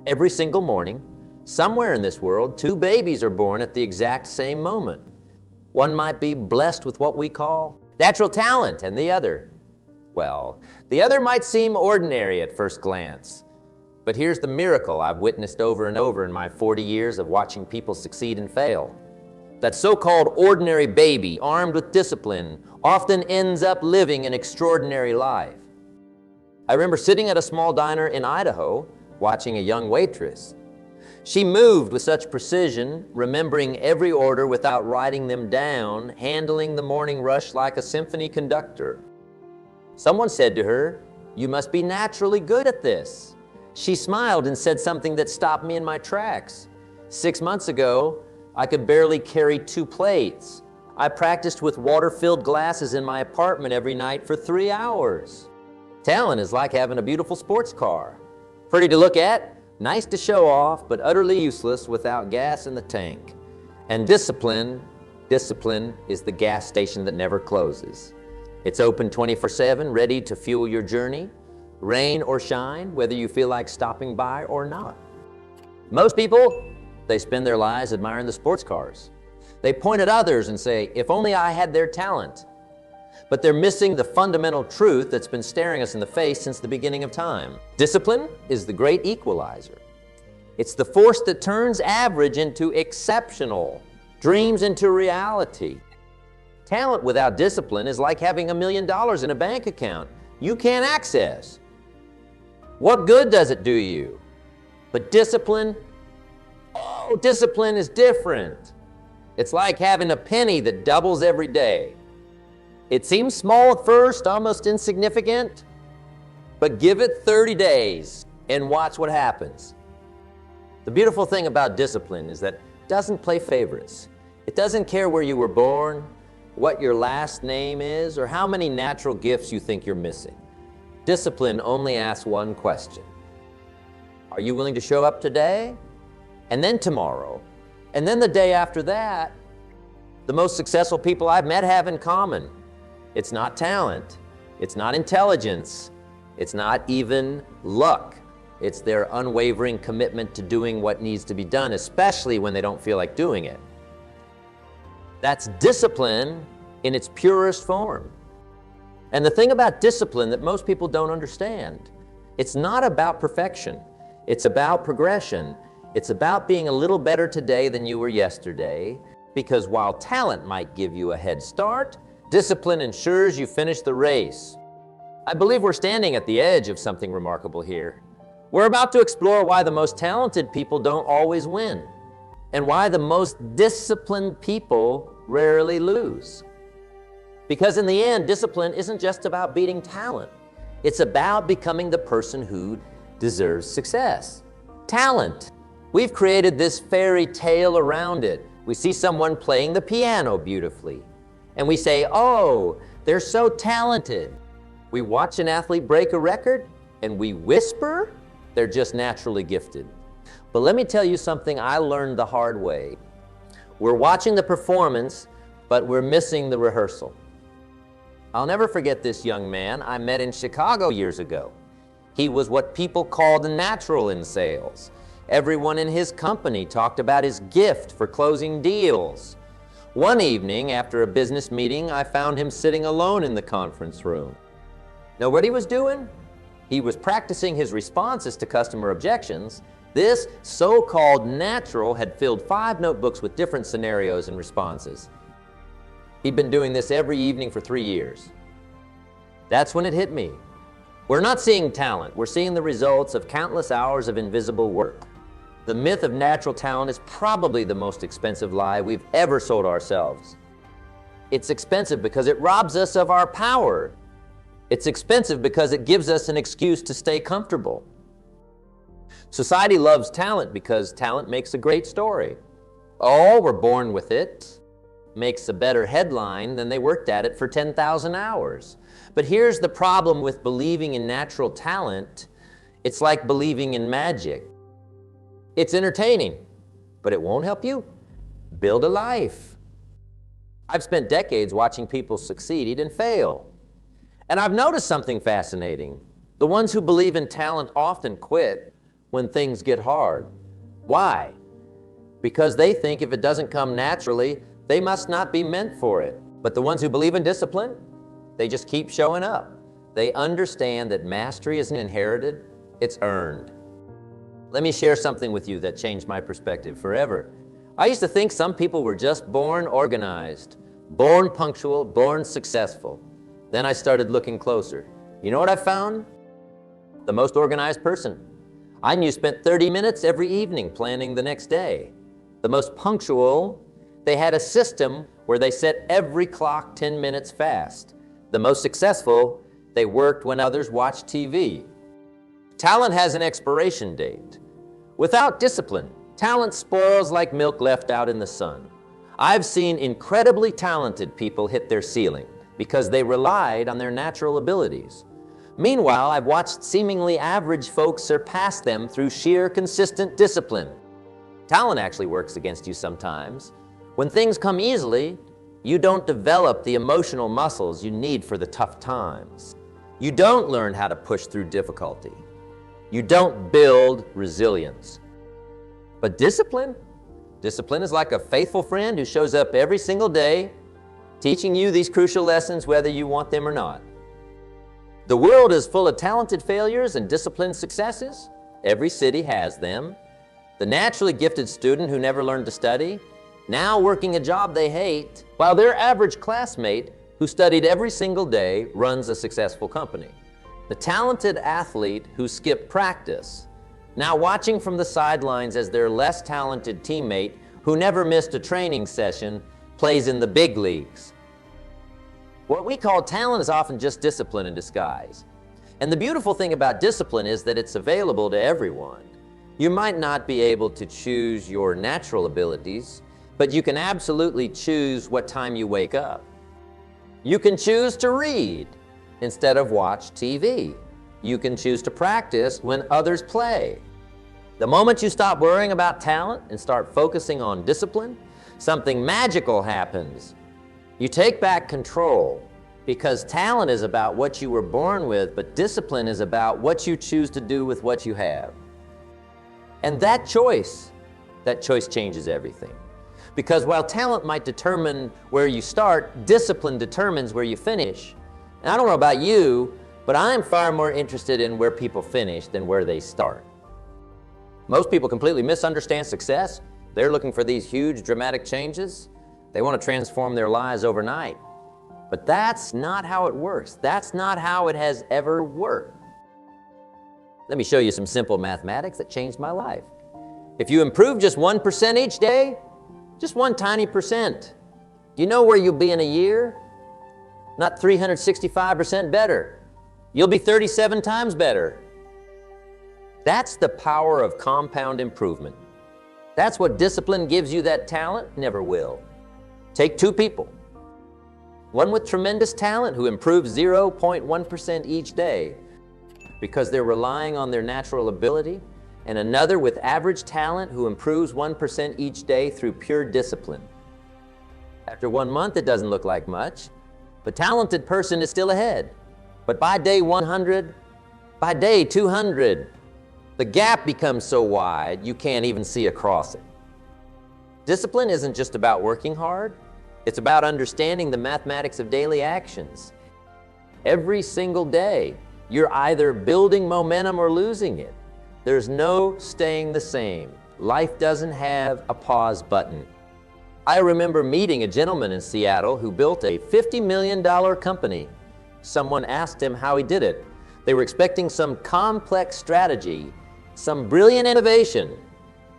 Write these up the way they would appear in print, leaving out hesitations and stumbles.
Every single morning, somewhere in this world, two babies are born at the exact same moment. One might be blessed with what we call natural talent, and the other, well, the other might seem ordinary at first glance. But here's the miracle I've witnessed over and over in my 40 years of watching people succeed and fail. That so-called ordinary baby, armed with discipline, often ends up living an extraordinary life. I remember sitting at a small diner in Idaho, watching a young waitress. She moved with such precision, remembering every order without writing them down, handling the morning rush like a symphony conductor. Someone said to her, "You must be naturally good at this." She smiled and said something that stopped me in my tracks. 6 months ago, I could barely carry 2 plates. I practiced with water-filled glasses in my apartment every night for 3 hours. Talent is like having a beautiful sports car. Pretty to look at, nice to show off, but utterly useless without gas in the tank. And discipline is the gas station that never closes. It's open 24/7, ready to fuel your journey, rain or shine, whether you feel like stopping by or not. Most people, they spend their lives admiring the sports cars. They point at others and say, "If only I had their talent." But they're missing the fundamental truth that's been staring us in the face since the beginning of time. Discipline is the great equalizer. It's the force that turns average into exceptional, dreams into reality. Talent without discipline is like having $1 million in a bank account you can't access. What good does it do you? But discipline, oh, discipline is different. It's like having a penny that doubles every day. It seems small at first, almost insignificant, but give it 30 days and watch what happens. The beautiful thing about discipline is that it doesn't play favorites. It doesn't care where you were born, what your last name is, or how many natural gifts you think you're missing. Discipline only asks one question. Are you willing to show up today? And then tomorrow? And then the day after that? The most successful people I've met have in common. It's not talent, it's not intelligence, it's not even luck. It's their unwavering commitment to doing what needs to be done, especially when they don't feel like doing it. That's discipline in its purest form. And the thing about discipline that most people don't understand, it's not about perfection, it's about progression. It's about being a little better today than you were yesterday, because while talent might give you a head start, discipline ensures you finish the race. I believe we're standing at the edge of something remarkable here. We're about to explore why the most talented people don't always win, and why the most disciplined people rarely lose. Because in the end, discipline isn't just about beating talent. It's about becoming the person who deserves success. Talent. We've created this fairy tale around it. We see someone playing the piano beautifully, and we say, "Oh, they're so talented." We watch an athlete break a record, and we whisper, "They're just naturally gifted." But let me tell you something I learned the hard way. We're watching the performance, but we're missing the rehearsal. I'll never forget this young man I met in Chicago years ago. He was what people called a natural in sales. Everyone in his company talked about his gift for closing deals. One evening, after a business meeting, I found him sitting alone in the conference room. Know what he was doing? He was practicing his responses to customer objections. This so-called natural had filled 5 notebooks with different scenarios and responses. He'd been doing this every evening for 3 years. That's when it hit me. We're not seeing talent, we're seeing the results of countless hours of invisible work. The myth of natural talent is probably the most expensive lie we've ever sold ourselves. It's expensive because it robs us of our power. It's expensive because it gives us an excuse to stay comfortable. Society loves talent because talent makes a great story. Oh, we're born with it. Makes a better headline than they worked at it for 10,000 hours. But here's the problem with believing in natural talent. It's like believing in magic. It's entertaining, but it won't help you build a life. I've spent decades watching people succeed and fail. And I've noticed something fascinating. The ones who believe in talent often quit when things get hard. Why? Because they think if it doesn't come naturally, they must not be meant for it. But the ones who believe in discipline, they just keep showing up. They understand that mastery isn't inherited, it's earned. Let me share something with you that changed my perspective forever. I used to think some people were just born organized, born punctual, born successful. Then I started looking closer. You know what I found? The most organized person I knew spent 30 minutes every evening planning the next day. The most punctual, they had a system where they set every clock 10 minutes fast. The most successful, they worked when others watched TV. Talent has an expiration date. Without discipline, talent spoils like milk left out in the sun. I've seen incredibly talented people hit their ceiling because they relied on their natural abilities. Meanwhile, I've watched seemingly average folks surpass them through sheer consistent discipline. Talent actually works against you sometimes. When things come easily, you don't develop the emotional muscles you need for the tough times. You don't learn how to push through difficulty. You don't build resilience. But discipline is like a faithful friend who shows up every single day, teaching you these crucial lessons whether you want them or not. The world is full of talented failures and disciplined successes. Every city has them. The naturally gifted student who never learned to study, now working a job they hate, while their average classmate who studied every single day runs a successful company. The talented athlete who skipped practice, now watching from the sidelines as their less talented teammate who never missed a training session plays in the big leagues. What we call talent is often just discipline in disguise. And the beautiful thing about discipline is that it's available to everyone. You might not be able to choose your natural abilities, but you can absolutely choose what time you wake up. You can choose to read instead of watch TV. You can choose to practice when others play. The moment you stop worrying about talent and start focusing on discipline, something magical happens. You take back control, because talent is about what you were born with, but discipline is about what you choose to do with what you have. And that choice changes everything. Because while talent might determine where you start, discipline determines where you finish. And I don't know about you, but I'm far more interested in where people finish than where they start. Most people completely misunderstand success. They're looking for these huge dramatic changes. They want to transform their lives overnight. But that's not how it works. That's not how it has ever worked. Let me show you some simple mathematics that changed my life. If you improve just 1% each day, just one tiny percent, do you know where you'll be in a year? Not 365% better. You'll be 37 times better. That's the power of compound improvement. That's what discipline gives you that talent never will. Take two people. One with tremendous talent who improves 0.1% each day because they're relying on their natural ability, and another with average talent who improves 1% each day through pure discipline. After 1 month, it doesn't look like much. The talented person is still ahead. But by day 100, by day 200, the gap becomes so wide you can't even see across it. Discipline isn't just about working hard. It's about understanding the mathematics of daily actions. Every single day, you're either building momentum or losing it. There's no staying the same. Life doesn't have a pause button. I remember meeting a gentleman in Seattle who built a $50 million company. Someone asked him how he did it. They were expecting some complex strategy, some brilliant innovation.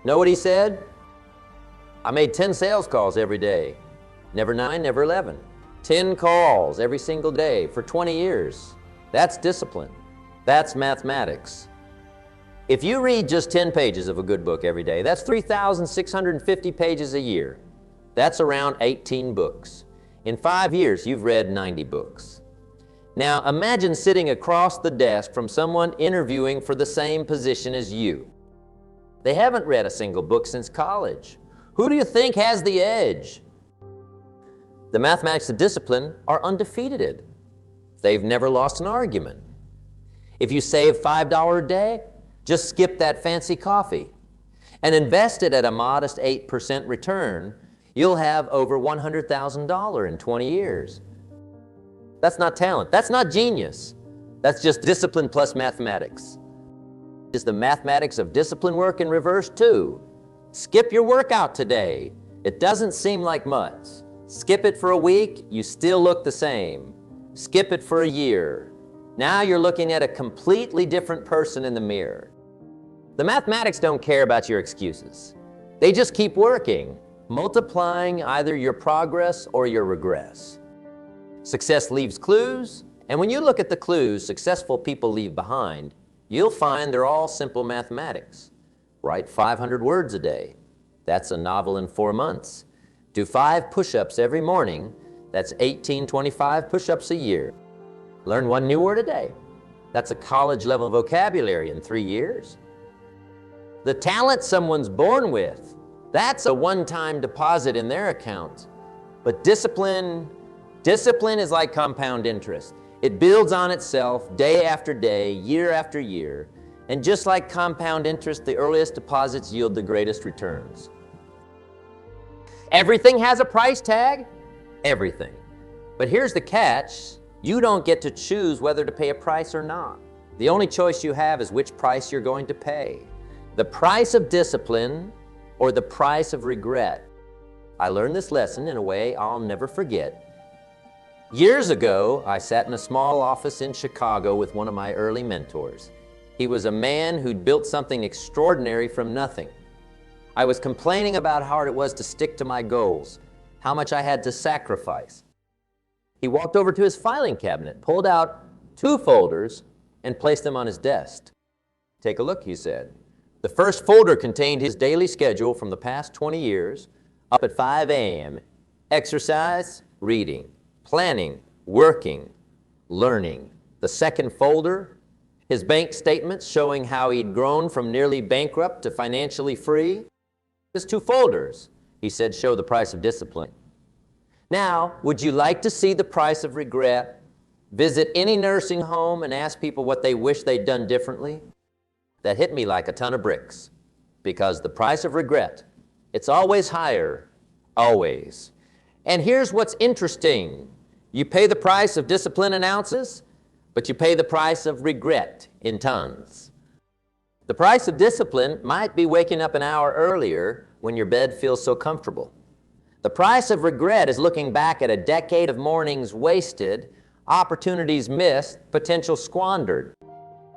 Know what he said? I made 10 sales calls every day. Never 9, never 11. 10 calls every single day for 20 years. That's discipline. That's mathematics. If you read just 10 pages of a good book every day, that's 3,650 pages a year. That's around 18 books. In 5 years, you've read 90 books. Now, imagine sitting across the desk from someone interviewing for the same position as you. They haven't read a single book since college. Who do you think has the edge? The mathematics of discipline are undefeated. They've never lost an argument. If you save $5 a day, Just skip that fancy coffee and invest it at a modest 8% return. You'll have over $100,000 in 20 years. That's not talent. That's not genius. That's just discipline plus mathematics. Is the mathematics of discipline work in reverse too? Skip your workout today. It doesn't seem like much. Skip it for a week, you still look the same. Skip it for a year. Now you're looking at a completely different person in the mirror. The mathematics don't care about your excuses. They just keep working, multiplying either your progress or your regress. Success leaves clues, and when you look at the clues successful people leave behind, you'll find they're all simple mathematics. Write 500 words a day. That's a novel in 4 months. Do 5 push-ups every morning. That's 1825 push-ups a year. Learn 1 new word a day. That's a college-level vocabulary in 3 years. The talent someone's born with, that's a one-time deposit in their account. But discipline is like compound interest. It builds on itself day after day, year after year. And just like compound interest, the earliest deposits yield the greatest returns. Everything has a price tag. Everything. But here's the catch. You don't get to choose whether to pay a price or not. The only choice you have is which price you're going to pay. The price of discipline or the price of regret. I learned this lesson in a way I'll never forget. Years ago, I sat in a small office in Chicago with one of my early mentors. He was a man who'd built something extraordinary from nothing. I was complaining about how hard it was to stick to my goals, how much I had to sacrifice. He walked over to his filing cabinet, pulled out 2 folders, and placed them on his desk. "Take a look," he said. The first folder contained his daily schedule from the past 20 years, up at 5 a.m., exercise, reading, planning, working, learning. The second folder, his bank statements showing how he'd grown from nearly bankrupt to financially free. His 2 folders, he said, show the price of discipline. Now, would you like to see the price of regret? Visit any nursing home and ask people what they wish they'd done differently? That hit me like a ton of bricks, because the price of regret, it's always higher, always. And here's what's interesting. You pay the price of discipline in ounces, but you pay the price of regret in tons. The price of discipline might be waking up an hour earlier when your bed feels so comfortable. The price of regret is looking back at a decade of mornings wasted, opportunities missed, potential squandered.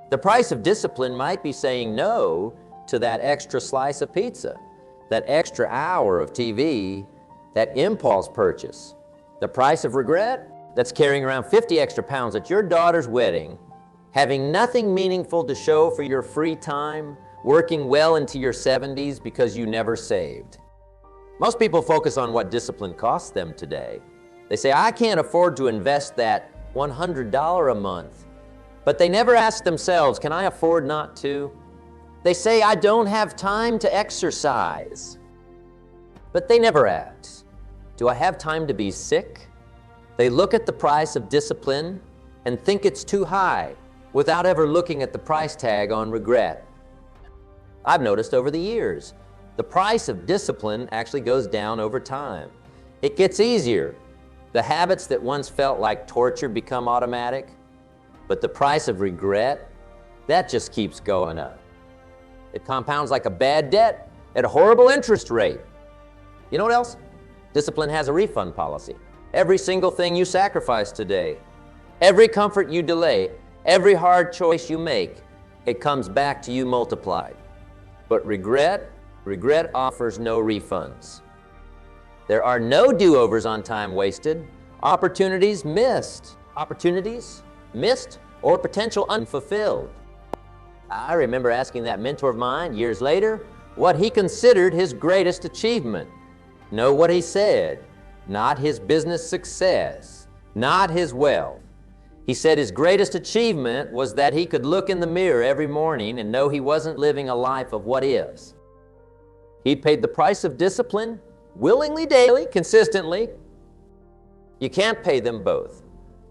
The price of discipline might be saying no to that extra slice of pizza, that extra hour of TV, that impulse purchase. The price of regret? That's carrying around 50 extra pounds at your daughter's wedding, having nothing meaningful to show for your free time, working well into your 70s because you never saved. Most people focus on what discipline costs them today. They say, I can't afford to invest that $100 a month. But they never ask themselves, can I afford not to? They say, I don't have time to exercise. But they never ask, do I have time to be sick? They look at the price of discipline and think it's too high without ever looking at the price tag on regret. I've noticed over the years, the price of discipline actually goes down over time. It gets easier. The habits that once felt like torture become automatic. But the price of regret, that just keeps going up. It compounds like a bad debt at a horrible interest rate. You know what else? Discipline has a refund policy. Every single thing you sacrifice today, every comfort you delay, every hard choice you make, it comes back to you multiplied. But regret offers no refunds. There are no do-overs on time wasted, opportunities missed. Opportunities missed or potential unfulfilled. I remember asking that mentor of mine years later what he considered his greatest achievement. Know what he said? Not his business success, not his wealth. He said his greatest achievement was that he could look in the mirror every morning and know he wasn't living a life of what ifs. He'd paid the price of discipline willingly, daily, consistently. You can't pay them both.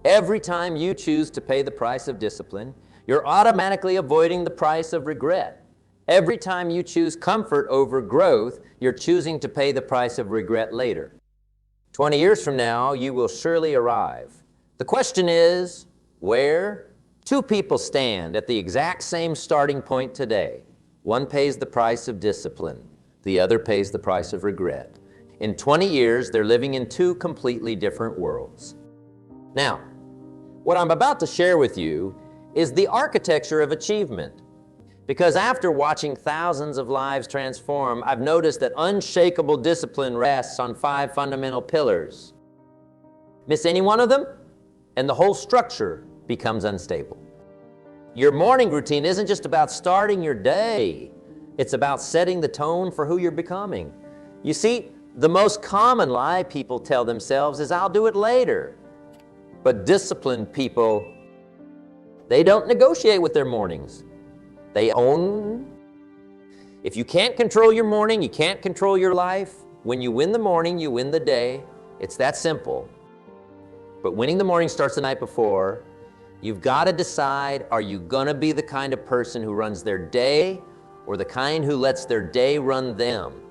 Every time you choose to pay the price of discipline, You're automatically avoiding the price of regret. Every time you choose comfort over growth, you're choosing to pay the price of regret later. 20 years from now, you will surely arrive. The question is, where? Two people stand at the exact same starting point today. One pays the price of discipline. The other pays the price of regret. In 20 years, they're living in two completely different worlds. Now, what I'm about to share with you is the architecture of achievement. Because after watching thousands of lives transform, I've noticed that unshakable discipline rests on 5 fundamental pillars. Miss any one of them, and the whole structure becomes unstable. Your morning routine isn't just about starting your day. It's about setting the tone for who you're becoming. You see, the most common lie people tell themselves is, I'll do it later. But disciplined people, they don't negotiate with their mornings. They own. If you can't control your morning, you can't control your life. When you win the morning, you win the day. It's that simple. But winning the morning starts the night before. You've got to decide, are you gonna be the kind of person who runs their day or the kind who lets their day run them?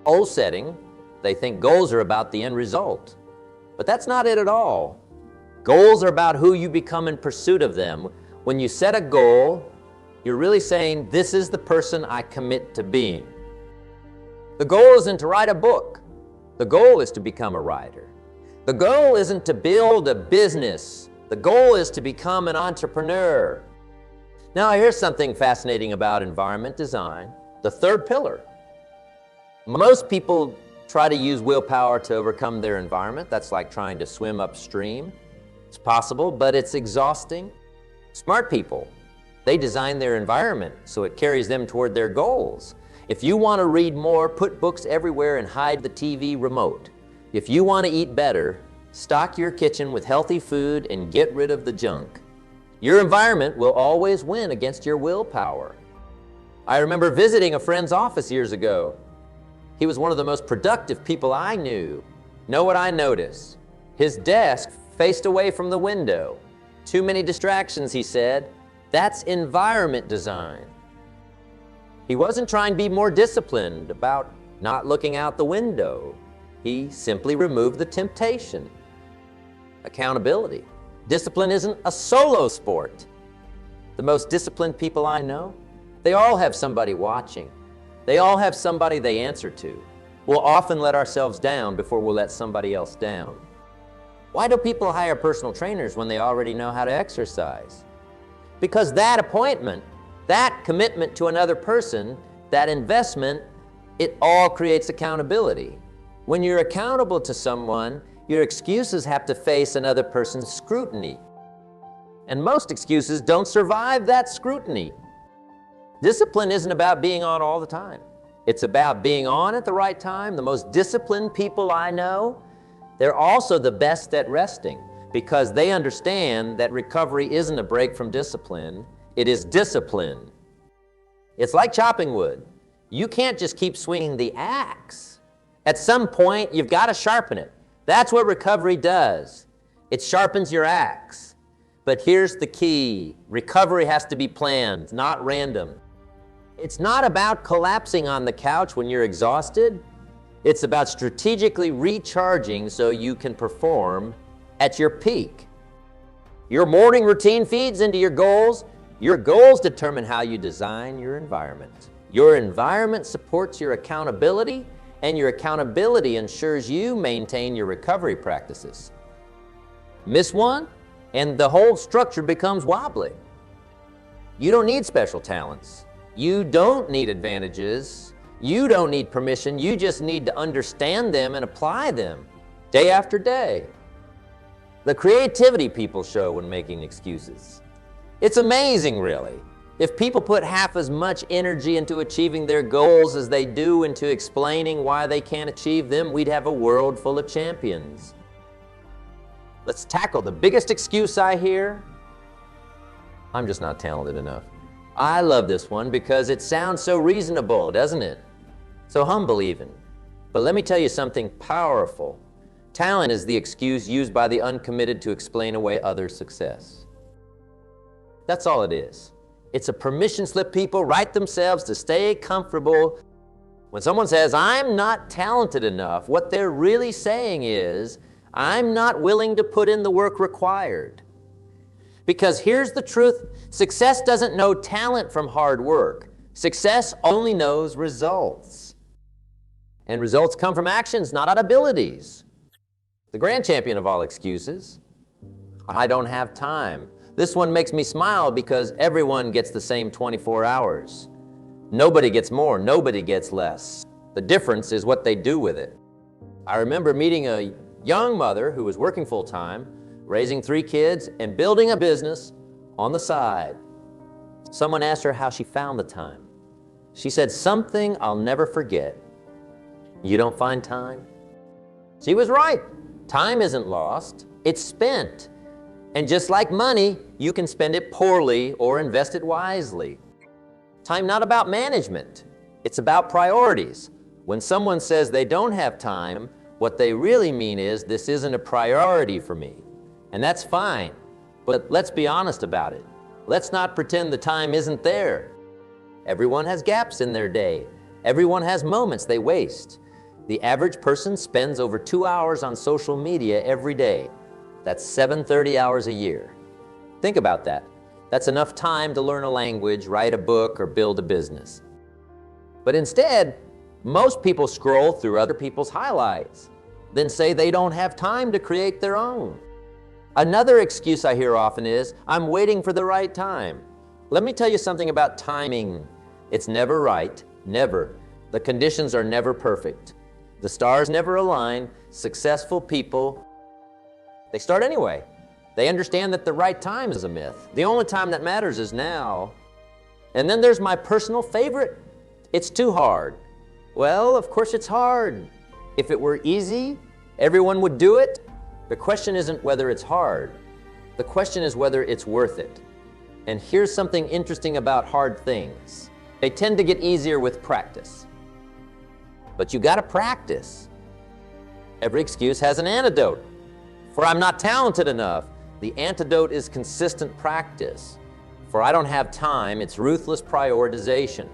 Goal setting, they think goals are about the end result. But that's not it at all. Goals are about who you become in pursuit of them. When you set a goal, you're really saying, this is the person I commit to being. The goal isn't to write a book. The goal is to become a writer. The goal isn't to build a business. The goal is to become an entrepreneur. Now, here's something fascinating about environment design, the third pillar. Most people try to use willpower to overcome their environment. That's like trying to swim upstream. It's possible, but it's exhausting. Smart people, they design their environment so it carries them toward their goals. If you want to read more, put books everywhere and hide the TV remote. If you want to eat better, stock your kitchen with healthy food and get rid of the junk. Your environment will always win against your willpower. I remember visiting a friend's office years ago. He was one of the most productive people I knew. Know what I noticed? His desk faced away from the window. Too many distractions, he said. That's environment design. He wasn't trying to be more disciplined about not looking out the window. He simply removed the temptation. Accountability. Discipline isn't a solo sport. The most disciplined people I know, they all have somebody watching. They all have somebody they answer to. We'll often let ourselves down before we'll let somebody else down. Why do people hire personal trainers when they already know how to exercise? Because that appointment, that commitment to another person, that investment, it all creates accountability. When you're accountable to someone, your excuses have to face another person's scrutiny. And most excuses don't survive that scrutiny. Discipline isn't about being on all the time. It's about being on at the right time. The most disciplined people I know, they're also the best at resting because they understand that recovery isn't a break from discipline, it is discipline. It's like chopping wood. You can't just keep swinging the axe. At some point, you've got to sharpen it. That's what recovery does. It sharpens your axe. But here's the key. Recovery has to be planned, not random. It's not about collapsing on the couch when you're exhausted. It's about strategically recharging so you can perform at your peak. Your morning routine feeds into your goals. Your goals determine how you design your environment. Your environment supports your accountability, and your accountability ensures you maintain your recovery practices. Miss one, and the whole structure becomes wobbly. You don't need special talents. You don't need advantages. You don't need permission. You just need to understand them and apply them day after day. The creativity people show when making excuses. It's amazing, really. If people put half as much energy into achieving their goals as they do into explaining why they can't achieve them, we'd have a world full of champions. Let's tackle the biggest excuse I hear. I'm just not talented enough. I love this one because it sounds so reasonable, doesn't it? So humble even. But let me tell you something powerful. Talent is the excuse used by the uncommitted to explain away others' success. That's all it is. It's a permission slip people write themselves to stay comfortable. When someone says, I'm not talented enough, what they're really saying is, I'm not willing to put in the work required. Because here's the truth, success doesn't know talent from hard work. Success only knows results. And results come from actions, not abilities. The grand champion of all excuses, I don't have time. This one makes me smile because everyone gets the same 24 hours. Nobody gets more, nobody gets less. The difference is what they do with it. I remember meeting a young mother who was working full-time, raising 3 kids, and building a business on the side. Someone asked her how she found the time. She said, something I'll never forget. You don't find time? She was right. Time isn't lost, it's spent. And just like money, you can spend it poorly or invest it wisely. Time not about management, it's about priorities. When someone says they don't have time, what they really mean is this isn't a priority for me. And that's fine, but let's be honest about it. Let's not pretend the time isn't there. Everyone has gaps in their day. Everyone has moments they waste. The average person spends over 2 hours on social media every day. That's 730 hours a year. Think about that. That's enough time to learn a language, write a book, or build a business. But instead, most people scroll through other people's highlights, then say they don't have time to create their own. Another excuse I hear often is, I'm waiting for the right time. Let me tell you something about timing. It's never right, never. The conditions are never perfect. The stars never align. Successful people, they start anyway. They understand that the right time is a myth. The only time that matters is now. And then there's my personal favorite. It's too hard. Well, of course it's hard. If it were easy, everyone would do it. The question isn't whether it's hard. The question is whether it's worth it. And here's something interesting about hard things. They tend to get easier with practice. But you gotta practice. Every excuse has an antidote. For I'm not talented enough, the antidote is consistent practice. For I don't have time, it's ruthless prioritization.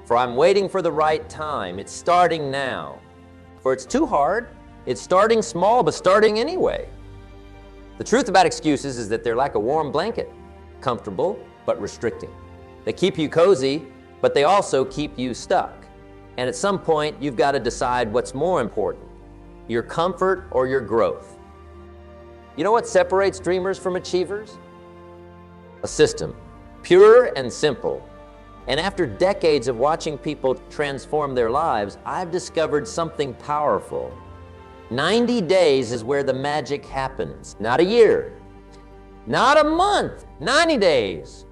For I'm waiting for the right time, it's starting now. For it's too hard, it's starting small, but starting anyway. The truth about excuses is that they're like a warm blanket, comfortable, but restricting. They keep you cozy, but they also keep you stuck. And at some point, you've got to decide what's more important, your comfort or your growth. You know what separates dreamers from achievers? A system, pure and simple. And after decades of watching people transform their lives, I've discovered something powerful. 90 days is where the magic happens. Not a year, not a month, 90 days.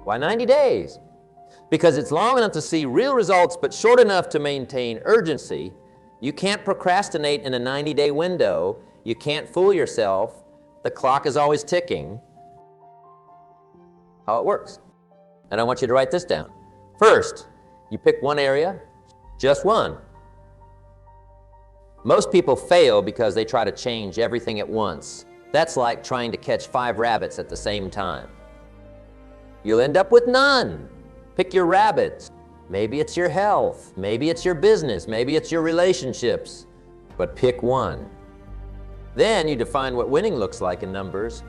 Why 90 days? Because it's long enough to see real results, but short enough to maintain urgency. You can't procrastinate in a 90-day window. You can't fool yourself. The clock is always ticking. How it works. And I want you to write this down. First, you pick one area, just one. Most people fail because they try to change everything at once. That's like trying to catch 5 rabbits at the same time. You'll end up with none. Pick your rabbits. Maybe it's your health, maybe it's your business, maybe it's your relationships, but pick one. Then you define what winning looks like in numbers.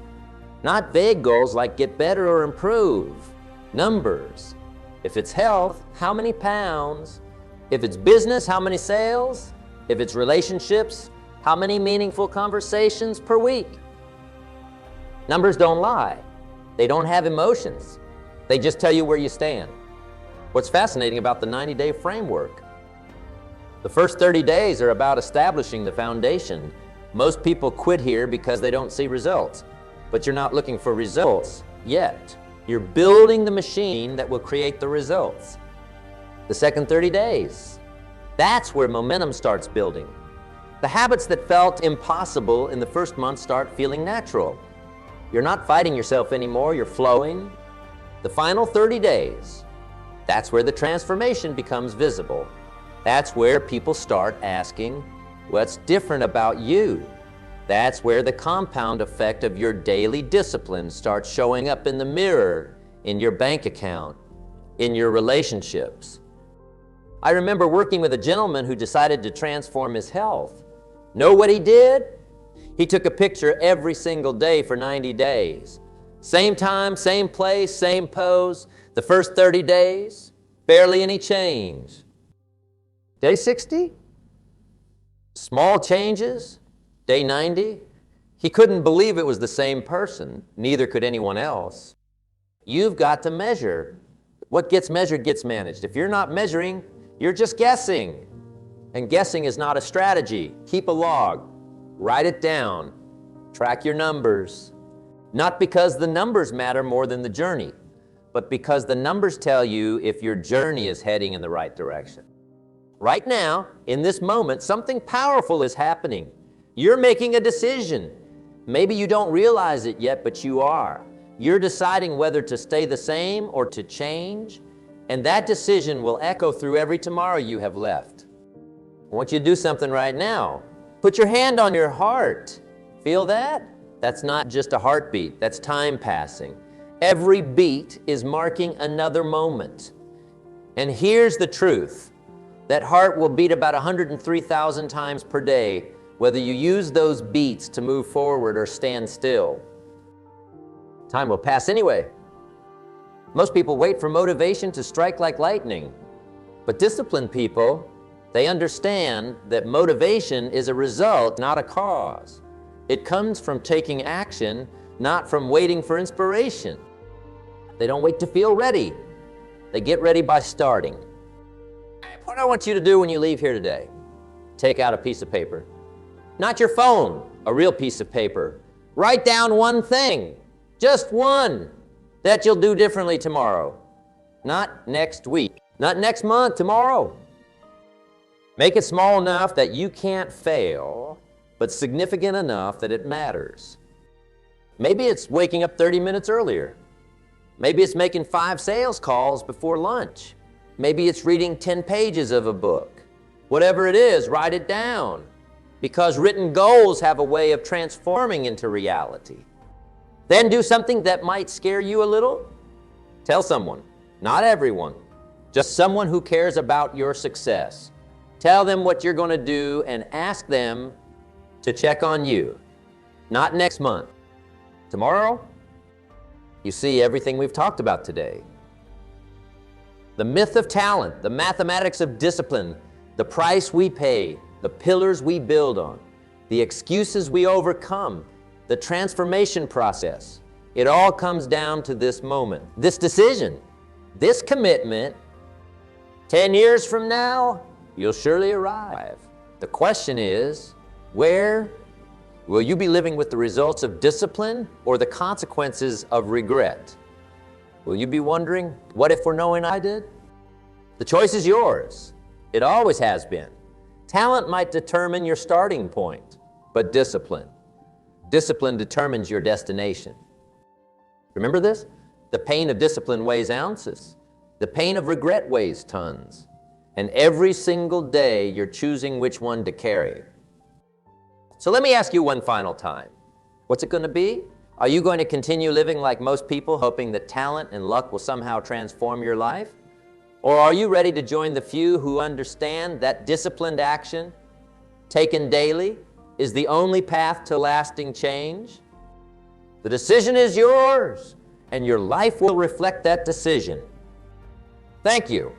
Not vague goals like get better or improve. Numbers. If it's health, how many pounds? If it's business, how many sales? If it's relationships, how many meaningful conversations per week? Numbers don't lie. They don't have emotions. They just tell you where you stand. What's fascinating about the 90-day framework? The first 30 days are about establishing the foundation. Most people quit here because they don't see results. But you're not looking for results yet. You're building the machine that will create the results. The second 30 days, that's where momentum starts building. The habits that felt impossible in the first month start feeling natural. You're not fighting yourself anymore, you're flowing. The final 30 days, that's where the transformation becomes visible. That's where people start asking, what's different about you? That's where the compound effect of your daily discipline starts showing up in the mirror, in your bank account, in your relationships. I remember working with a gentleman who decided to transform his health. Know what he did? He took a picture every single day for 90 days. Same time, same place, same pose. The first 30 days, barely any change. Day 60, small changes. Day 90, he couldn't believe it was the same person. Neither could anyone else. You've got to measure. What gets measured gets managed. If you're not measuring, you're just guessing. And guessing is not a strategy. Keep a log. Write it down. Track your numbers. Not because the numbers matter more than the journey, but because the numbers tell you if your journey is heading in the right direction. Right now, in this moment, something powerful is happening. You're making a decision. Maybe you don't realize it yet, but you are. You're deciding whether to stay the same or to change, and that decision will echo through every tomorrow you have left. I want you to do something right now. Put your hand on your heart. Feel that? That's not just a heartbeat, that's time passing. Every beat is marking another moment. And here's the truth. That heart will beat about 103,000 times per day, whether you use those beats to move forward or stand still. Time will pass anyway. Most people wait for motivation to strike like lightning. But disciplined people, they understand that motivation is a result, not a cause. It comes from taking action, not from waiting for inspiration. They don't wait to feel ready. They get ready by starting. What I want you to do when you leave here today, take out a piece of paper. Not your phone, a real piece of paper. Write down one thing, just one, that you'll do differently tomorrow. Not next week, not next month, tomorrow. Make it small enough that you can't fail, but significant enough that it matters. Maybe it's waking up 30 minutes earlier. Maybe it's making 5 sales calls before lunch. Maybe it's reading 10 pages of a book. Whatever it is, write it down, because written goals have a way of transforming into reality. Then do something that might scare you a little. Tell someone, not everyone, just someone who cares about your success. Tell them what you're going to do and ask them to check on you. Not next month. Tomorrow? You see everything we've talked about today. The myth of talent, the mathematics of discipline, the price we pay, the pillars we build on, the excuses we overcome, the transformation process. It all comes down to this moment, this decision, this commitment. 10 years from now, you'll surely arrive. The question is, where will you be living with the results of discipline or the consequences of regret? Will you be wondering, what if we're knowing I did? The choice is yours. It always has been. Talent might determine your starting point, but discipline determines your destination. Remember this? The pain of discipline weighs ounces. The pain of regret weighs tons. And every single day, you're choosing which one to carry. So let me ask you one final time. What's it going to be? Are you going to continue living like most people, hoping that talent and luck will somehow transform your life? Or are you ready to join the few who understand that disciplined action, taken daily, is the only path to lasting change? The decision is yours, and your life will reflect that decision. Thank you.